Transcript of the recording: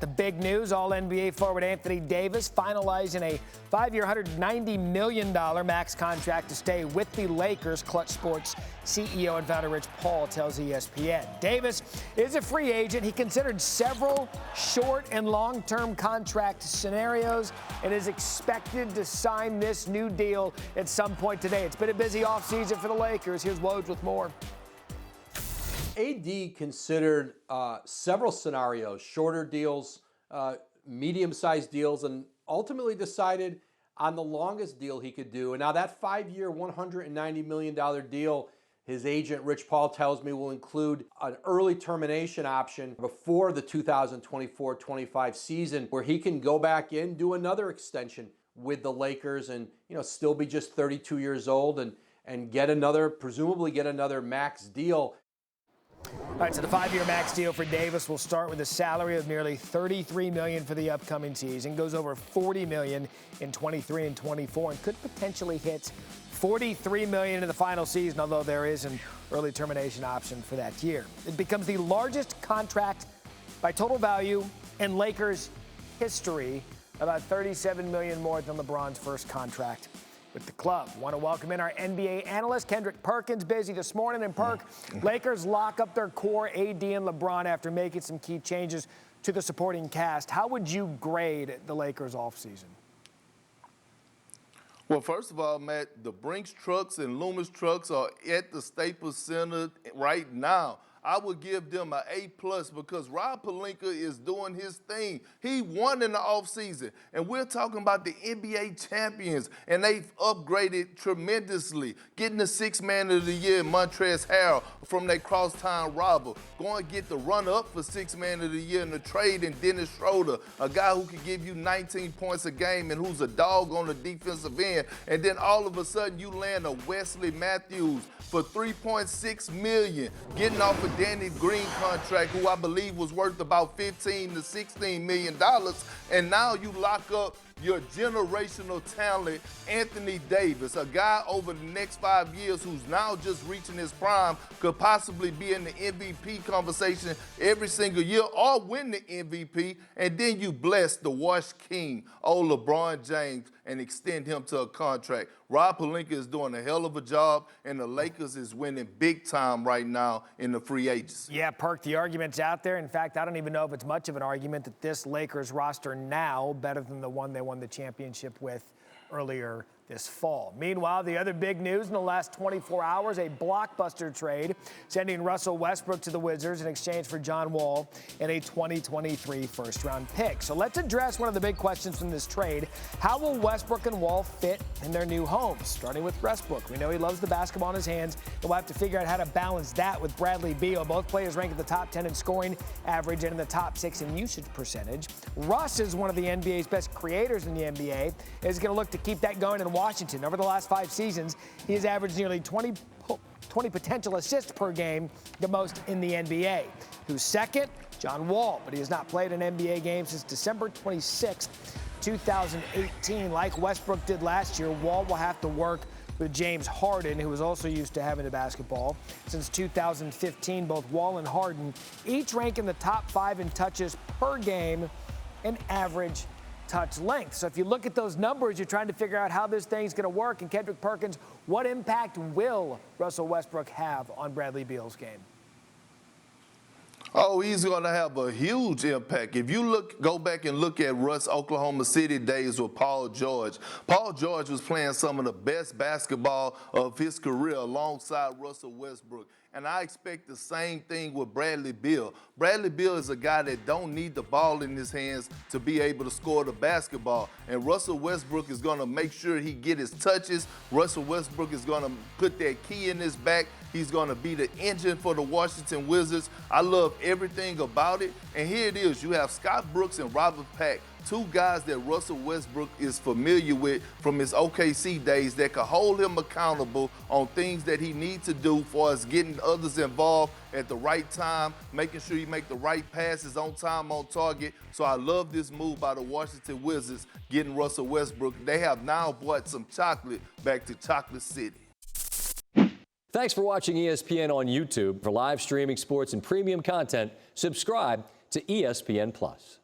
The big news, All-NBA forward Anthony Davis finalizing a 5-year, $190 million max contract to stay with the Lakers, Clutch Sports CEO and founder Rich Paul tells ESPN. Davis is a free agent. He considered several short and long-term contract scenarios and is expected to sign this new deal at some point today. It's been a busy offseason for the Lakers. Here's Woj with more. AD considered several scenarios, shorter deals, medium-sized deals, and ultimately decided on the longest deal he could do. And now that 5-year, $190 million deal, his agent, Rich Paul, tells me will include an early termination option before the 2024-25 season, where he can go back in, do another extension with the Lakers and, still be just 32 years old and get another, presumably get another max deal. All right, so the 5-year max deal for Davis will start with a salary of nearly $33 million for the upcoming season, goes over $40 million in 23 and 24, and could potentially hit $43 million in the final season, although there is an early termination option for that year. It becomes the largest contract by total value in Lakers history, about $37 million more than LeBron's first contract with the club. Want to welcome in our NBA analyst, Kendrick Perkins, busy this morning. And Perk, Lakers lock up their core, AD and LeBron, after making some key changes to the supporting cast. How would you grade the Lakers offseason? Well, first of all, Matt, the Brinks trucks and Loomis trucks are at the Staples Center right now. I would give them an A+ because Rob Pelinka is doing his thing. He won in the offseason, and we're talking about the NBA champions, and they've upgraded tremendously, getting the 6th man of the year, Montrezl Harrell, from that crosstown robber, going to get the run-up for 6th man of the year in the trade, and Dennis Schroeder, a guy who can give you 19 points a game and who's a dog on the defensive end, and then all of a sudden you land a Wesley Matthews for $3.6 million, getting off a Danny Green contract, who I believe was worth about $15 to $16 million, and now you lock up your generational talent, Anthony Davis, a guy over the next 5 years who's now just reaching his prime, could possibly be in the MVP conversation every single year or win the MVP, and then you bless the Wash King, old LeBron James, and extend him to a contract. Rob Pelinka is doing a hell of a job, and the Lakers is winning big time right now in the free agency. Yeah, Perk, the argument's out there. In fact, I don't even know if it's much of an argument that this Lakers roster now better than the one they won the championship with earlier this fall. Meanwhile, the other big news in the last 24 hours, a blockbuster trade sending Russell Westbrook to the Wizards in exchange for John Wall and a 2023 first-round pick. So let's address one of the big questions from this trade. How will Westbrook and Wall fit in their new homes? Starting with Westbrook. We know he loves the basketball in his hands, and we'll have to figure out how to balance that with Bradley Beal. Both players ranked in the top 10 in scoring average and in the top 6 in usage percentage. Russ is one of the NBA's best creators in the NBA, and is going to look to keep that going in Washington. Over the last 5 seasons, he has averaged nearly 20 potential assists per game, the most in the NBA. Who's second? John Wall, but he has not played an NBA game since December 26, 2018. Like Westbrook did last year, Wall will have to work with James Harden, who was also used to having the basketball. Since 2015, both Wall and Harden each rank in the top 5 in touches per game and average touch length. So if you look at those numbers, you're trying to figure out how this thing's going to work. And Kendrick Perkins, what impact will Russell Westbrook have on Bradley Beal's game? Oh, he's going to have a huge impact. If you go back and look at Russ Oklahoma City days with Paul George. Paul George was playing some of the best basketball of his career alongside Russell Westbrook. And I expect the same thing with Bradley Beal. Bradley Beal is a guy that don't need the ball in his hands to be able to score the basketball. And Russell Westbrook is going to make sure he get his touches. Russell Westbrook is going to put that key in his back. He's going to be the engine for the Washington Wizards. I love everything about it. And here it is. You have Scott Brooks and Robert Pack, 2 guys that Russell Westbrook is familiar with from his OKC days that can hold him accountable on things that he needs to do for us getting others involved at the right time, making sure you make the right passes on time, on target. So I love this move by the Washington Wizards getting Russell Westbrook. They have now brought some chocolate back to Chocolate City. Thanks for watching ESPN on YouTube. For live streaming sports and premium content, subscribe to ESPN+.